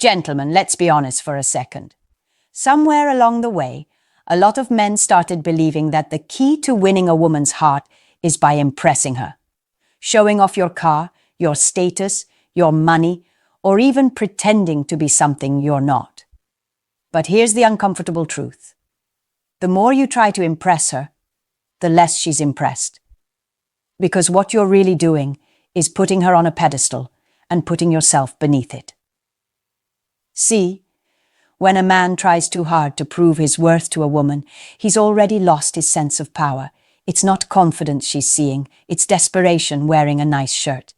Gentlemen, let's be honest for a second. Somewhere along the way, a lot of men started believing that the key to winning a woman's heart is by impressing her. Showing off your car, your status, your money, or even pretending to be something you're not. But here's the uncomfortable truth. The more you try to impress her, the less she's impressed. Because what you're really doing is putting her on a pedestal and putting yourself beneath it. See, when a man tries too hard to prove his worth to a woman, he's already lost his sense of power. It's not confidence she's seeing, it's desperation wearing a nice shirt.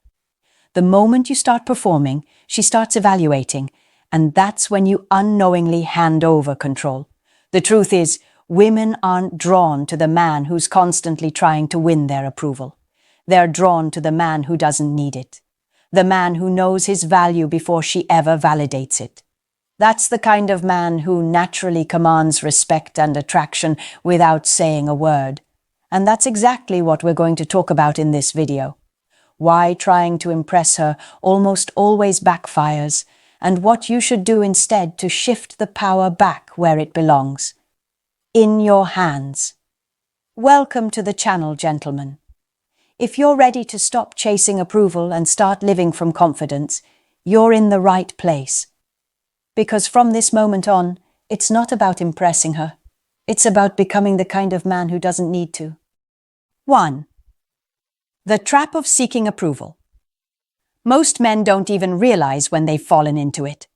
The moment you start performing, she starts evaluating, and that's when you unknowingly hand over control. The truth is, women aren't drawn to the man who's constantly trying to win their approval. They're drawn to the man who doesn't need it. The man who knows his value before she ever validates it. That's the kind of man who naturally commands respect and attraction without saying a word. And that's exactly what we're going to talk about in this video. Why trying to impress her almost always backfires, and what you should do instead to shift the power back where it belongs. In your hands. Welcome to the channel, gentlemen. If you're ready to stop chasing approval and start living from confidence, you're in the right place. Because from this moment on, it's not about impressing her. It's about becoming the kind of man who doesn't need to. 1. The trap of seeking approval. Most men don't even realize when they've fallen into it.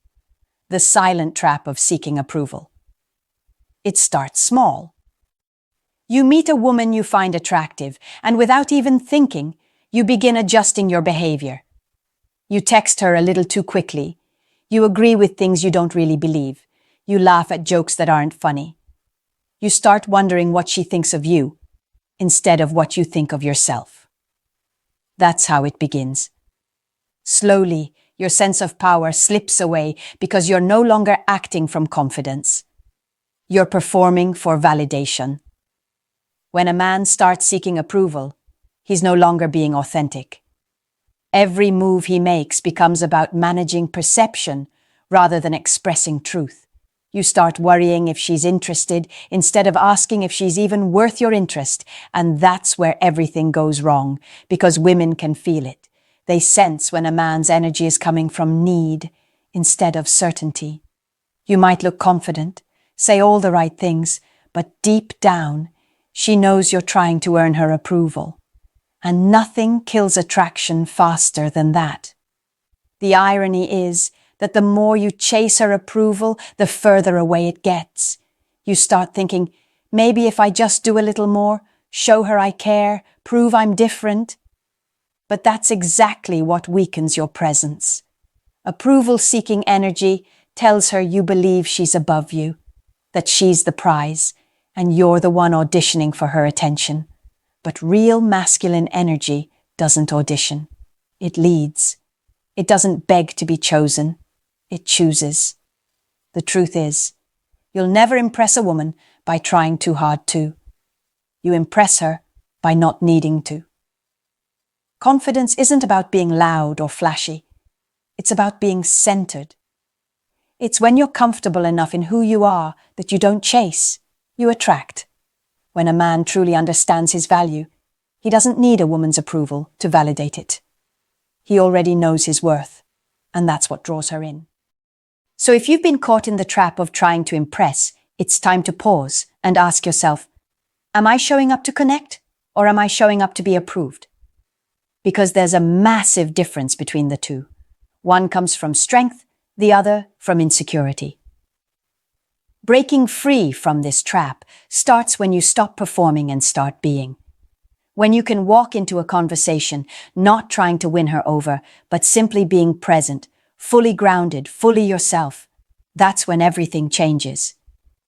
The silent trap of seeking approval. It starts small. You meet a woman you find attractive, and without even thinking, you begin adjusting your behavior. You text her a little too quickly. You agree with things you don't really believe. You laugh at jokes that aren't funny. You start wondering what she thinks of you, instead of what you think of yourself. That's how it begins. Slowly, your sense of power slips away because you're no longer acting from confidence. You're performing for validation. When a man starts seeking approval, he's no longer being authentic. Every move he makes becomes about managing perception rather than expressing truth. You start worrying if she's interested instead of asking if she's even worth your interest, and that's where everything goes wrong, because women can feel it. They sense when a man's energy is coming from need instead of certainty. You might look confident, say all the right things, but deep down, she knows you're trying to earn her approval. And nothing kills attraction faster than that. The irony is that the more you chase her approval, the further away it gets. You start thinking, maybe if I just do a little more, show her I care, prove I'm different. But that's exactly what weakens your presence. Approval-seeking energy tells her you believe she's above you, that she's the prize, and you're the one auditioning for her attention. But real masculine energy doesn't audition. It leads. It doesn't beg to be chosen. It chooses. The truth is, you'll never impress a woman by trying too hard to. You impress her by not needing to. Confidence isn't about being loud or flashy. It's about being centered. It's when you're comfortable enough in who you are that you don't chase, you attract. When a man truly understands his value, he doesn't need a woman's approval to validate it. He already knows his worth, and that's what draws her in. So if you've been caught in the trap of trying to impress, it's time to pause and ask yourself, am I showing up to connect, or am I showing up to be approved? Because there's a massive difference between the two. One comes from strength, the other from insecurity. Breaking free from this trap starts when you stop performing and start being. When you can walk into a conversation, not trying to win her over, but simply being present, fully grounded, fully yourself, that's when everything changes.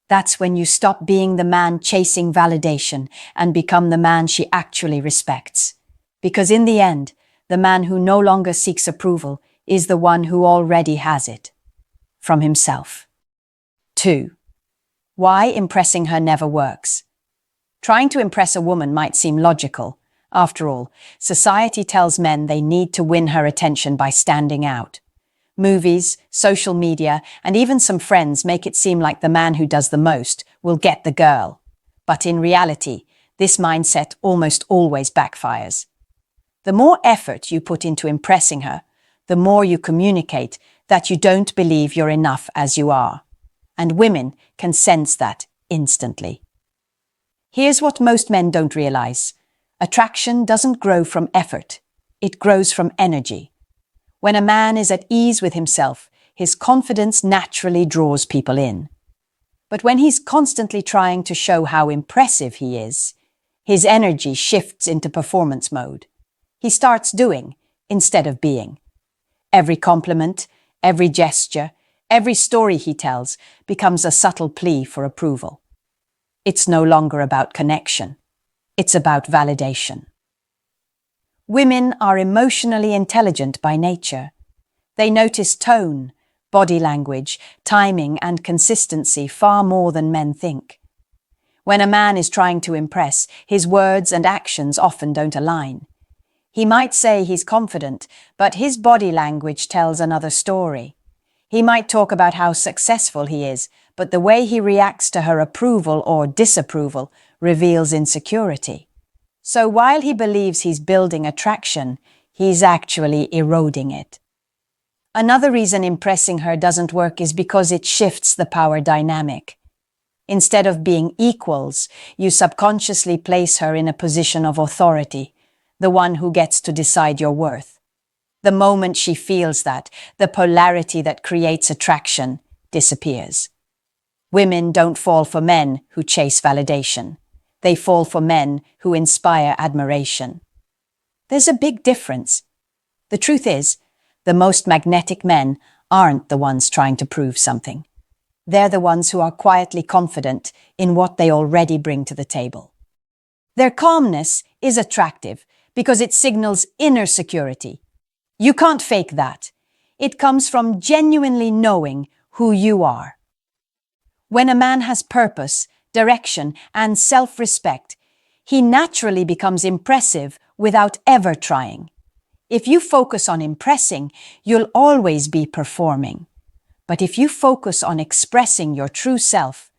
That's when you stop being the man chasing validation and become the man she actually respects. Because in the end, the man who no longer seeks approval is the one who already has it. From himself. 2. Why impressing her never works. Trying to impress a woman might seem logical. After all, society tells men they need to win her attention by standing out. Movies, social media, and even some friends make it seem like the man who does the most will get the girl. But in reality, this mindset almost always backfires. The more effort you put into impressing her, the more you communicate that you don't believe you're enough as you are. And women can sense that instantly. Here's what most men don't realize. Attraction doesn't grow from effort. It grows from energy. When a man is at ease with himself, his confidence naturally draws people in. But when he's constantly trying to show how impressive he is, his energy shifts into performance mode. He starts doing instead of being. Every compliment, every gesture, every story he tells becomes a subtle plea for approval. It's no longer about connection. It's about validation. Women are emotionally intelligent by nature. They notice tone, body language, timing, and consistency far more than men think. When a man is trying to impress, his words and actions often don't align. He might say he's confident, but his body language tells another story. He might talk about how successful he is, but the way he reacts to her approval or disapproval reveals insecurity. So while he believes he's building attraction, he's actually eroding it. Another reason impressing her doesn't work is because it shifts the power dynamic. Instead of being equals, you subconsciously place her in a position of authority, the one who gets to decide your worth. The moment she feels that, the polarity that creates attraction disappears. Women don't fall for men who chase validation. They fall for men who inspire admiration. There's a big difference. The truth is, the most magnetic men aren't the ones trying to prove something. They're the ones who are quietly confident in what they already bring to the table. Their calmness is attractive because it signals inner security. You can't fake that. It comes from genuinely knowing who you are. When a man has purpose, direction, and self-respect, he naturally becomes impressive without ever trying. If you focus on impressing, you'll always be performing. But if you focus on expressing your true self,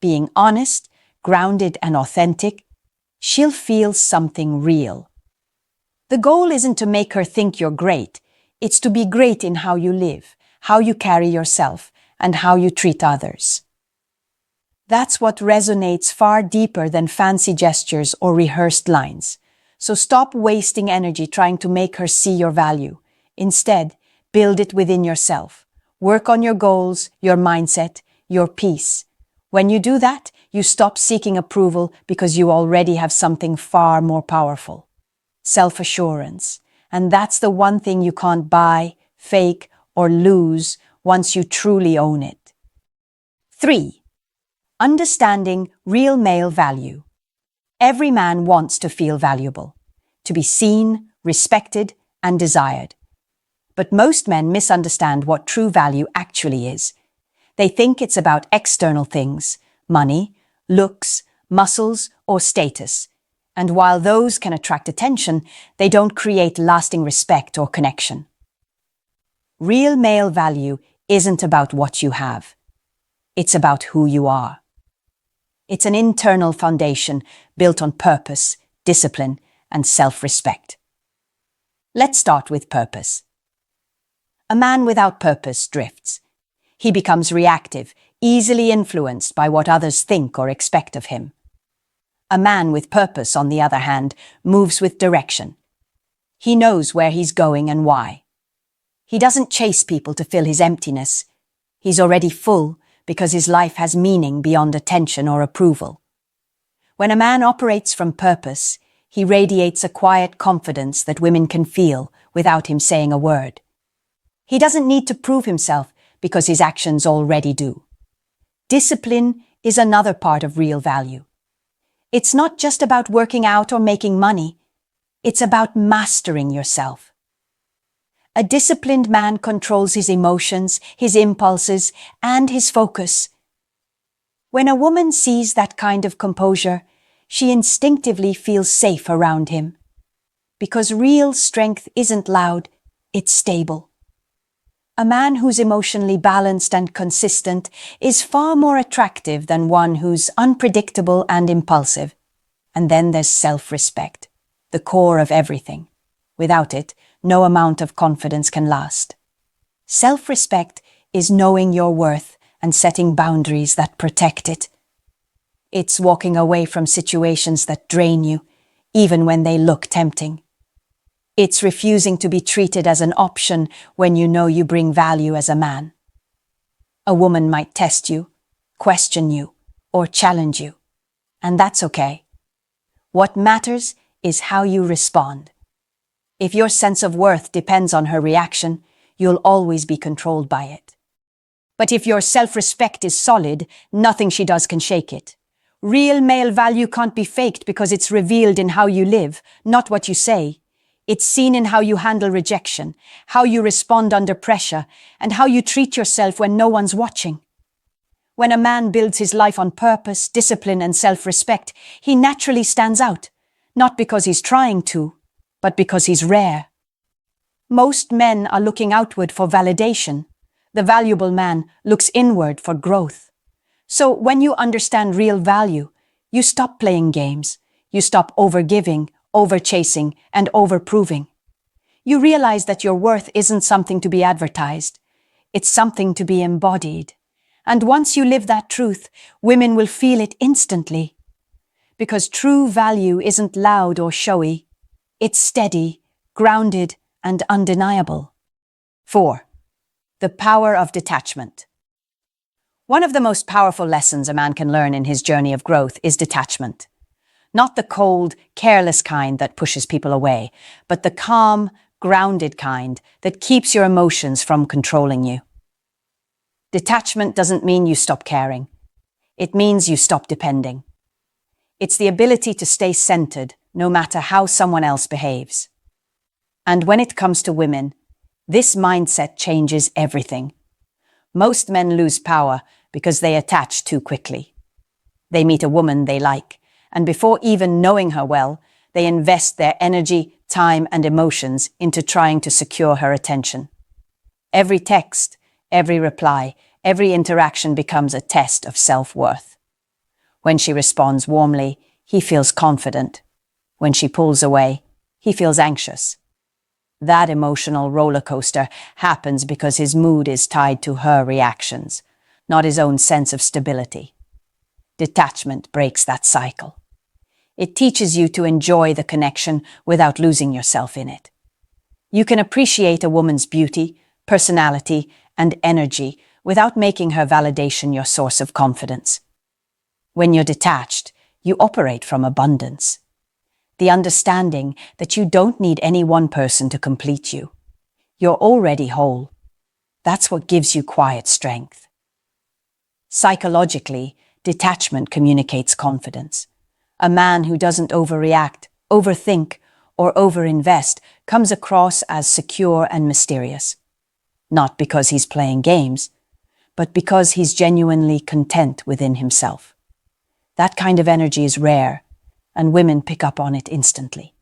being honest, grounded, and authentic, she'll feel something real. The goal isn't to make her think you're great. It's to be great in how you live, how you carry yourself, and how you treat others. That's what resonates far deeper than fancy gestures or rehearsed lines. So stop wasting energy trying to make her see your value. Instead, build it within yourself. Work on your goals, your mindset, your peace. When you do that, you stop seeking approval because you already have something far more powerful. Self-assurance. And that's the one thing you can't buy, fake, or lose once you truly own it. 3. Understanding real male value. Every man wants to feel valuable, to be seen, respected, and desired. But most men misunderstand what true value actually is. They think it's about external things, money, looks, muscles, or status. And while those can attract attention, they don't create lasting respect or connection. Real male value isn't about what you have. It's about who you are. It's an internal foundation built on purpose, discipline, and self-respect. Let's start with purpose. A man without purpose drifts. He becomes reactive, easily influenced by what others think or expect of him. A man with purpose, on the other hand, moves with direction. He knows where he's going and why. He doesn't chase people to fill his emptiness. He's already full because his life has meaning beyond attention or approval. When a man operates from purpose, he radiates a quiet confidence that women can feel without him saying a word. He doesn't need to prove himself because his actions already do. Discipline is another part of real value. It's not just about working out or making money. It's about mastering yourself. A disciplined man controls his emotions, his impulses, and his focus. When a woman sees that kind of composure, she instinctively feels safe around him. Because real strength isn't loud, it's stable. A man who's emotionally balanced and consistent is far more attractive than one who's unpredictable and impulsive. And then there's self-respect, the core of everything. Without it, no amount of confidence can last. Self-respect is knowing your worth and setting boundaries that protect it. It's walking away from situations that drain you, even when they look tempting. It's refusing to be treated as an option when you know you bring value as a man. A woman might test you, question you, or challenge you, and that's okay. What matters is how you respond. If your sense of worth depends on her reaction, you'll always be controlled by it. But if your self-respect is solid, nothing she does can shake it. Real male value can't be faked because it's revealed in how you live, not what you say. It's seen in how you handle rejection, how you respond under pressure, and how you treat yourself when no one's watching. When a man builds his life on purpose, discipline, and self-respect, he naturally stands out, not because he's trying to, but because he's rare. Most men are looking outward for validation. The valuable man looks inward for growth. So when you understand real value, you stop playing games. You stop overgiving, overchasing, and overproving. You realize that your worth isn't something to be advertised. It's something to be embodied. And once you live that truth, women will feel it instantly. Because true value isn't loud or showy. It's steady, grounded, and undeniable. 4. The power of detachment. One of the most powerful lessons a man can learn in his journey of growth is detachment. Not the cold, careless kind that pushes people away, but the calm, grounded kind that keeps your emotions from controlling you. Detachment doesn't mean you stop caring. It means you stop depending. It's the ability to stay centered, no matter how someone else behaves. And when it comes to women, this mindset changes everything. Most men lose power because they attach too quickly. They meet a woman they like, and before even knowing her well, they invest their energy, time, and emotions into trying to secure her attention. Every text, every reply, every interaction becomes a test of self-worth. When she responds warmly, he feels confident. When she pulls away, he feels anxious. That emotional roller coaster happens because his mood is tied to her reactions, not his own sense of stability. Detachment breaks that cycle. It teaches you to enjoy the connection without losing yourself in it. You can appreciate a woman's beauty, personality, and energy without making her validation your source of confidence. When you're detached, you operate from abundance. The understanding that you don't need any one person to complete you. You're already whole. That's what gives you quiet strength. Psychologically, detachment communicates confidence. A man who doesn't overreact, overthink, or overinvest comes across as secure and mysterious. Not because he's playing games, but because he's genuinely content within himself. That kind of energy is rare, and women pick up on it instantly.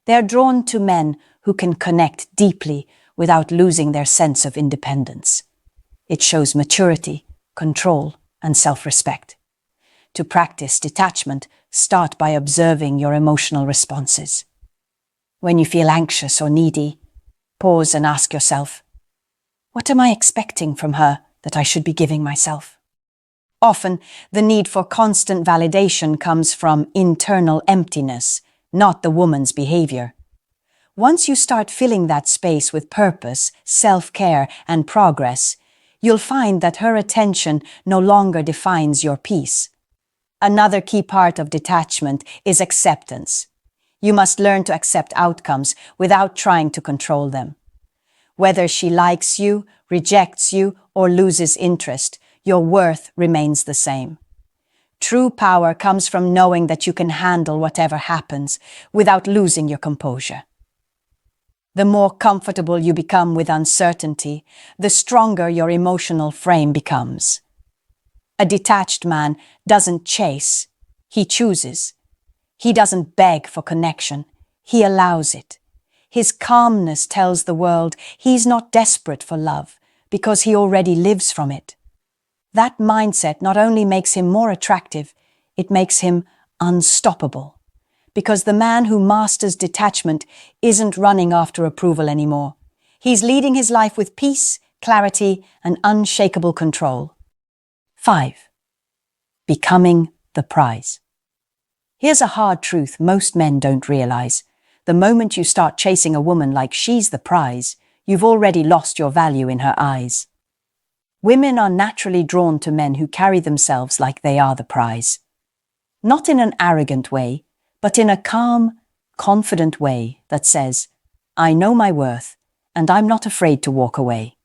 They're drawn to men who can connect deeply without losing their sense of independence. It shows maturity, control, and self-respect. To practice detachment, start by observing your emotional responses. When you feel anxious or needy, pause and ask yourself, what am I expecting from her that I should be giving myself? Often, the need for constant validation comes from internal emptiness, not the woman's behavior. Once you start filling that space with purpose, self-care, and progress, you'll find that her attention no longer defines your peace. Another key part of detachment is acceptance. You must learn to accept outcomes without trying to control them. Whether she likes you, rejects you, or loses interest, your worth remains the same. True power comes from knowing that you can handle whatever happens without losing your composure. The more comfortable you become with uncertainty, the stronger your emotional frame becomes. A detached man doesn't chase, he chooses. He doesn't beg for connection, he allows it. His calmness tells the world he's not desperate for love, because he already lives from it. That mindset not only makes him more attractive, it makes him unstoppable. Because the man who masters detachment isn't running after approval anymore. He's leading his life with peace, clarity, and unshakable control. 5. Becoming the prize. Here's a hard truth most men don't realize. The moment you start chasing a woman like she's the prize, you've already lost your value in her eyes. Women are naturally drawn to men who carry themselves like they are the prize. Not in an arrogant way, but in a calm, confident way that says, I know my worth, and I'm not afraid to walk away.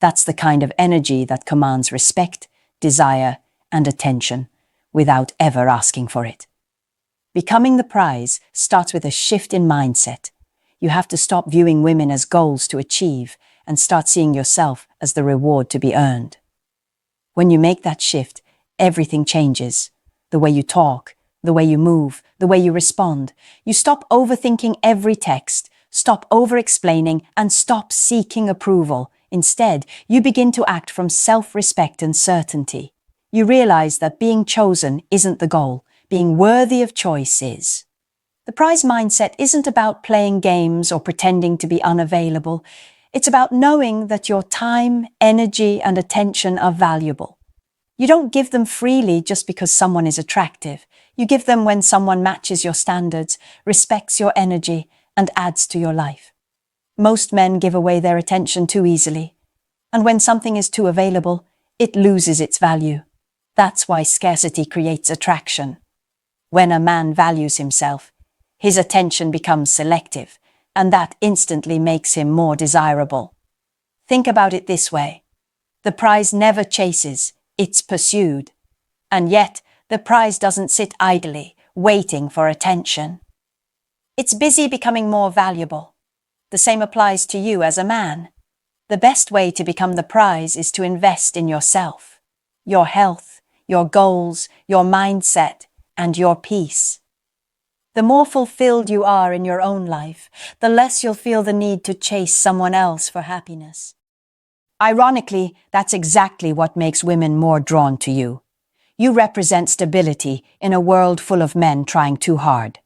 That's the kind of energy that commands respect, desire, and attention, without ever asking for it. Becoming the prize starts with a shift in mindset. You have to stop viewing women as goals to achieve and start seeing yourself as the reward to be earned. When you make that shift, everything changes. The way you talk, the way you move, the way you respond. You stop overthinking every text, stop over-explaining, and stop seeking approval. Instead, you begin to act from self-respect and certainty. You realize that being chosen isn't the goal, being worthy of choice is. The prize mindset isn't about playing games or pretending to be unavailable. It's about knowing that your time, energy, and attention are valuable. You don't give them freely just because someone is attractive. You give them when someone matches your standards, respects your energy, and adds to your life. Most men give away their attention too easily. And when something is too available, it loses its value. That's why scarcity creates attraction. When a man values himself, his attention becomes selective, and that instantly makes him more desirable. Think about it this way. The prize never chases, it's pursued. And yet, the prize doesn't sit idly, waiting for attention. It's busy becoming more valuable. The same applies to you as a man. The best way to become the prize is to invest in yourself, your health, your goals, your mindset, and your peace. The more fulfilled you are in your own life, the less you'll feel the need to chase someone else for happiness. Ironically, that's exactly what makes women more drawn to you. You represent stability in a world full of men trying too hard.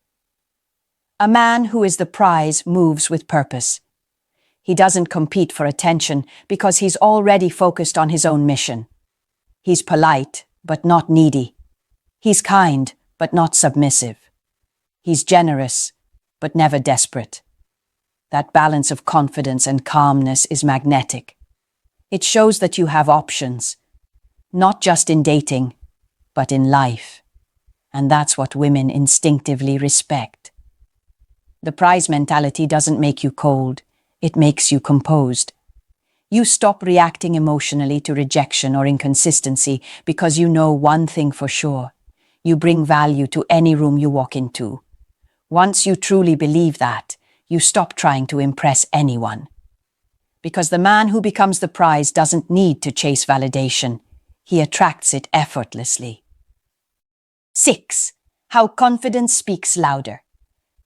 A man who is the prize moves with purpose. He doesn't compete for attention because he's already focused on his own mission. He's polite, but not needy. He's kind, but not submissive. He's generous, but never desperate. That balance of confidence and calmness is magnetic. It shows that you have options, not just in dating, but in life. And that's what women instinctively respect. The prize mentality doesn't make you cold, it makes you composed. You stop reacting emotionally to rejection or inconsistency because you know one thing for sure. You bring value to any room you walk into. Once you truly believe that, you stop trying to impress anyone. Because the man who becomes the prize doesn't need to chase validation. He attracts it effortlessly. 6. How confidence speaks louder.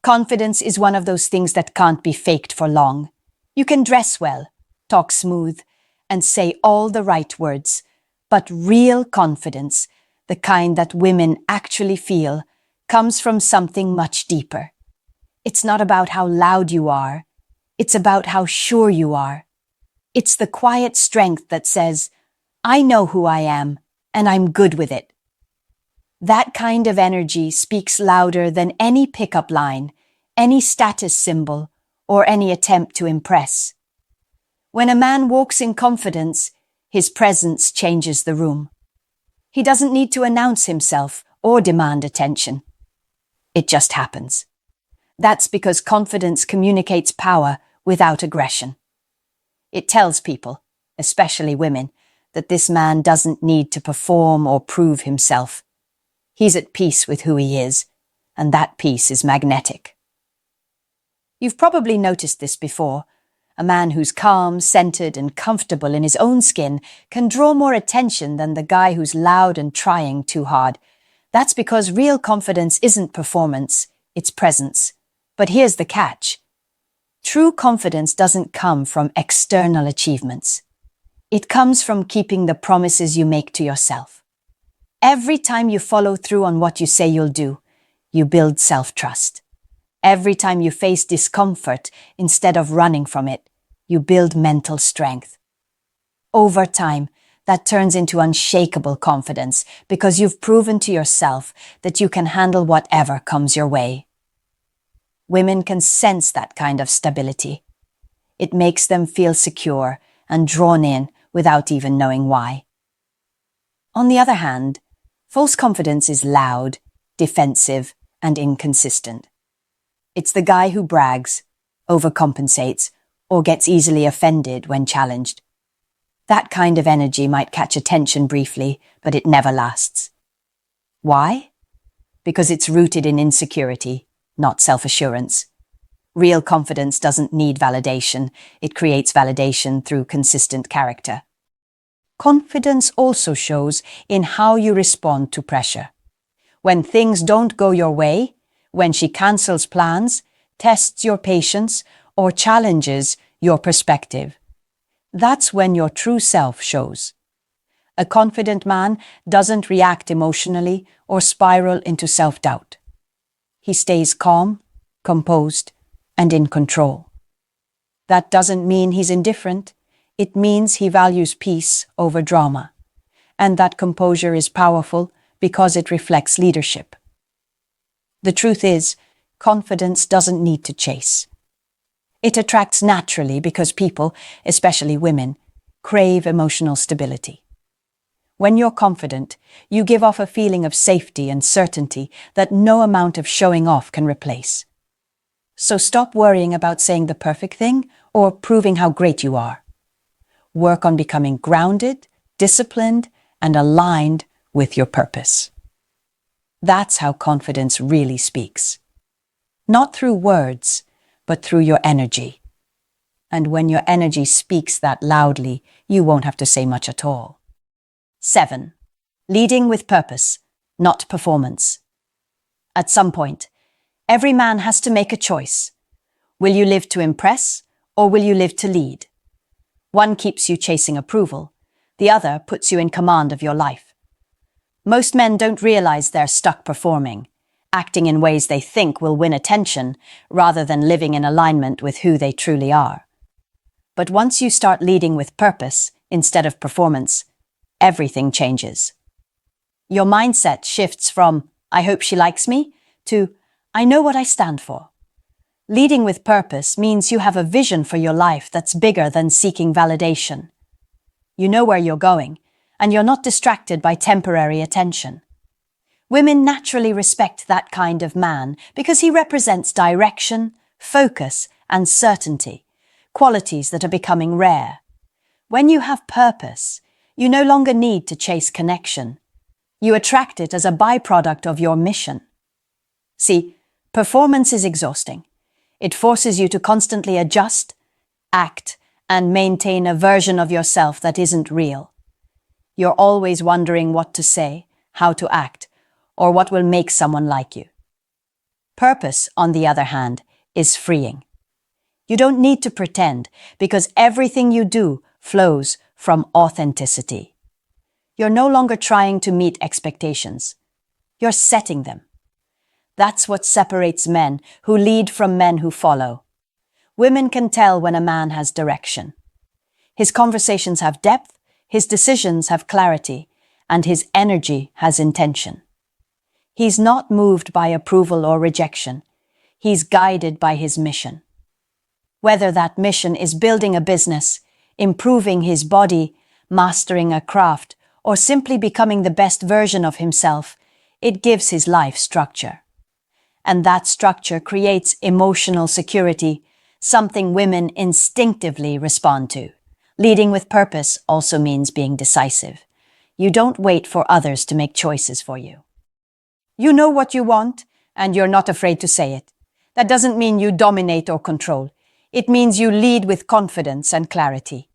Confidence is one of those things that can't be faked for long. You can dress well, talk smooth, and say all the right words, but real confidence, the kind that women actually feel, comes from something much deeper. It's not about how loud you are, it's about how sure you are. It's the quiet strength that says, I know who I am, and I'm good with it. That kind of energy speaks louder than any pickup line, any status symbol, or any attempt to impress. When a man walks in confidence, his presence changes the room. He doesn't need to announce himself or demand attention. It just happens. That's because confidence communicates power without aggression. It tells people, especially women, that this man doesn't need to perform or prove himself. He's at peace with who he is, and that peace is magnetic. You've probably noticed this before. A man who's calm, centered, and comfortable in his own skin can draw more attention than the guy who's loud and trying too hard. That's because real confidence isn't performance, it's presence. But here's the catch. True confidence doesn't come from external achievements. It comes from keeping the promises you make to yourself. Every time you follow through on what you say you'll do, you build self-trust. Every time you face discomfort instead of running from it, you build mental strength. Over time, that turns into unshakable confidence because you've proven to yourself that you can handle whatever comes your way. Women can sense that kind of stability. It makes them feel secure and drawn in without even knowing why. On the other hand, false confidence is loud, defensive, and inconsistent. It's the guy who brags, overcompensates, or gets easily offended when challenged. That kind of energy might catch attention briefly, but it never lasts. Why? Because it's rooted in insecurity, not self-assurance. Real confidence doesn't need validation. It creates validation through consistent character. Confidence also shows in how you respond to pressure. When things don't go your way, when she cancels plans, tests your patience, or challenges your perspective, that's when your true self shows. A confident man doesn't react emotionally or spiral into self-doubt. He stays calm, composed, and in control. That doesn't mean he's indifferent. It means he values peace over drama. And that composure is powerful because it reflects leadership. The truth is, confidence doesn't need to chase. It attracts naturally because people, especially women, crave emotional stability. When you're confident, you give off a feeling of safety and certainty that no amount of showing off can replace. So stop worrying about saying the perfect thing or proving how great you are. Work on becoming grounded, disciplined, and aligned with your purpose. That's how confidence really speaks. Not through words, but through your energy. And when your energy speaks that loudly, you won't have to say much at all. 7. Leading with purpose, not performance. At some point, every man has to make a choice. Will you live to impress, or will you live to lead? One keeps you chasing approval, the other puts you in command of your life. Most men don't realize they're stuck performing, acting in ways they think will win attention rather than living in alignment with who they truly are. But once you start leading with purpose instead of performance, everything changes. Your mindset shifts from, "I hope she likes me," to, "I know what I stand for." Leading with purpose means you have a vision for your life that's bigger than seeking validation. You know where you're going, and you're not distracted by temporary attention. Women naturally respect that kind of man because he represents direction, focus, and certainty, qualities that are becoming rare. When you have purpose, you no longer need to chase connection. You attract it as a byproduct of your mission. See, performance is exhausting. It forces you to constantly adjust, act, and maintain a version of yourself that isn't real. You're always wondering what to say, how to act, or what will make someone like you. Purpose, on the other hand, is freeing. You don't need to pretend because everything you do flows from authenticity. You're no longer trying to meet expectations. You're setting them. That's what separates men who lead from men who follow. Women can tell when a man has direction. His conversations have depth, his decisions have clarity, and his energy has intention. He's not moved by approval or rejection. He's guided by his mission. Whether that mission is building a business, improving his body, mastering a craft, or simply becoming the best version of himself, it gives his life structure. And that structure creates emotional security, something women instinctively respond to. Leading with purpose also means being decisive. You don't wait for others to make choices for you. You know what you want, and you're not afraid to say it. That doesn't mean you dominate or control. It means you lead with confidence and clarity.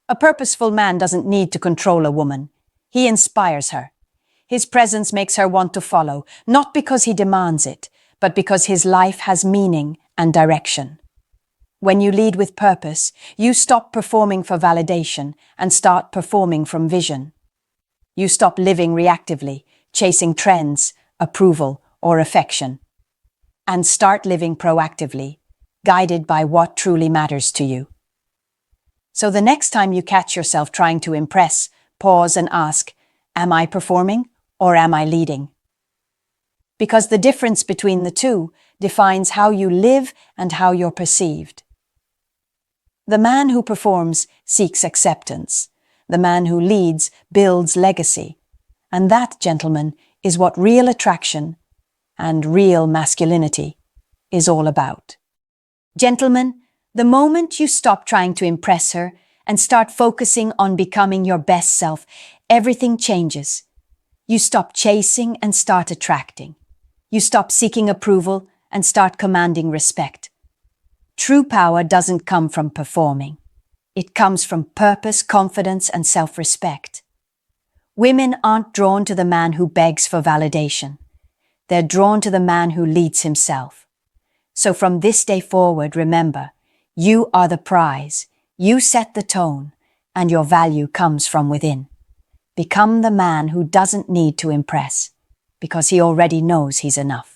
A purposeful man doesn't need to control a woman. He inspires her. His presence makes her want to follow, not because he demands it, but because his life has meaning and direction. When you lead with purpose, you stop performing for validation and start performing from vision. You stop living reactively, chasing trends, approval, or affection, and start living proactively, guided by what truly matters to you. So the next time you catch yourself trying to impress, pause and ask, am I performing or am I leading? Because the difference between the two defines how you live and how you're perceived. The man who performs seeks acceptance. The man who leads builds legacy. And that, gentlemen, is what real attraction and real masculinity is all about. Gentlemen, the moment you stop trying to impress her and start focusing on becoming your best self, everything changes. You stop chasing and start attracting. You stop seeking approval and start commanding respect. True power doesn't come from performing. It comes from purpose, confidence, and self-respect. Women aren't drawn to the man who begs for validation. They're drawn to the man who leads himself. So from this day forward, remember, you are the prize, you set the tone, and your value comes from within. Become the man who doesn't need to impress, because he already knows he's enough.